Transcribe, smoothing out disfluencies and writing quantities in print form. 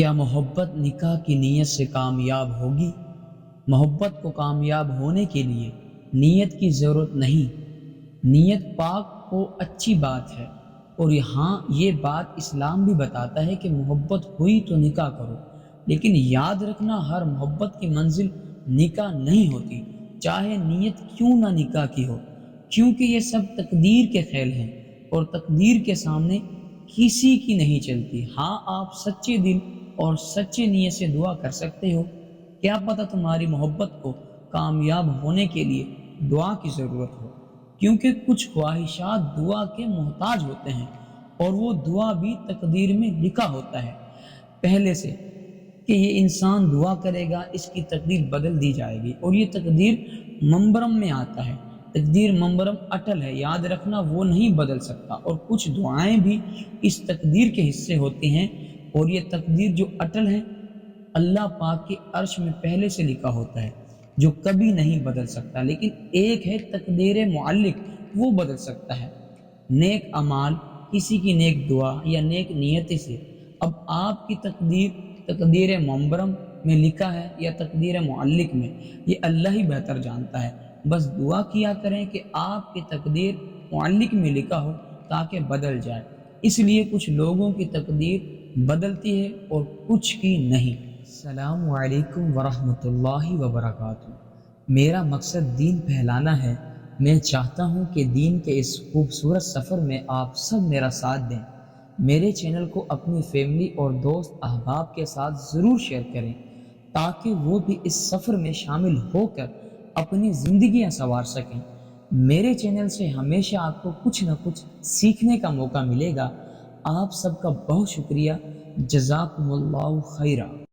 کیا محبت نکاح کی نیت سے کامیاب ہوگی؟ محبت کو کامیاب ہونے کے لیے نیت کی ضرورت نہیں۔ نیت پاک و اچھی بات ہے، اور یہاں یہ بات اسلام بھی بتاتا ہے کہ محبت ہوئی تو نکاح کرو، لیکن یاد رکھنا ہر محبت کی منزل نکاح نہیں ہوتی، چاہے نیت کیوں نہ نکاح کی ہو، کیونکہ یہ سب تقدیر کے کھیل ہیں، اور تقدیر کے سامنے کسی کی نہیں چلتی۔ ہاں، آپ سچے دل اور سچے نیت سے دعا کر سکتے ہو، کیا پتہ تمہاری محبت کو کامیاب ہونے کے لیے دعا کی ضرورت ہو، کیونکہ کچھ خواہشات دعا کے محتاج ہوتے ہیں، اور وہ دعا بھی تقدیر میں لکھا ہوتا ہے پہلے سے کہ یہ انسان دعا کرے گا، اس کی تقدیر بدل دی جائے گی، اور یہ تقدیر ممبرم میں آتا ہے۔ تقدیر ممبرم اٹل ہے، یاد رکھنا، وہ نہیں بدل سکتا، اور کچھ دعائیں بھی اس تقدیر کے حصے ہوتی ہیں، اور یہ تقدیر جو اٹل ہے اللہ پاک کے عرش میں پہلے سے لکھا ہوتا ہے، جو کبھی نہیں بدل سکتا۔ لیکن ایک ہے تقدیر معلق، وہ بدل سکتا ہے، نیک اعمال، کسی کی نیک دعا یا نیک نیت سے۔ اب آپ کی تقدیر ممبرم میں لکھا ہے یا تقدیر معلق میں، یہ اللہ ہی بہتر جانتا ہے۔ بس دعا کیا کریں کہ آپ کی تقدیر معلق میں لکھا ہو تاکہ بدل جائے۔ اس لیے کچھ لوگوں کی تقدیر بدلتی ہے اور کچھ کی نہیں۔ السلام علیکم ورحمۃ اللہ وبرکاتہ۔ میرا مقصد دین پھیلانا ہے۔ میں چاہتا ہوں کہ دین کے اس خوبصورت سفر میں آپ سب میرا ساتھ دیں۔ میرے چینل کو اپنی فیملی اور دوست احباب کے ساتھ ضرور شیئر کریں، تاکہ وہ بھی اس سفر میں شامل ہو کر اپنی زندگیاں سنوار سکیں۔ میرے چینل سے ہمیشہ آپ کو کچھ نہ کچھ سیکھنے کا موقع ملے گا۔ آپ سب کا بہت شکریہ۔ جزاکم اللہ خیرہ۔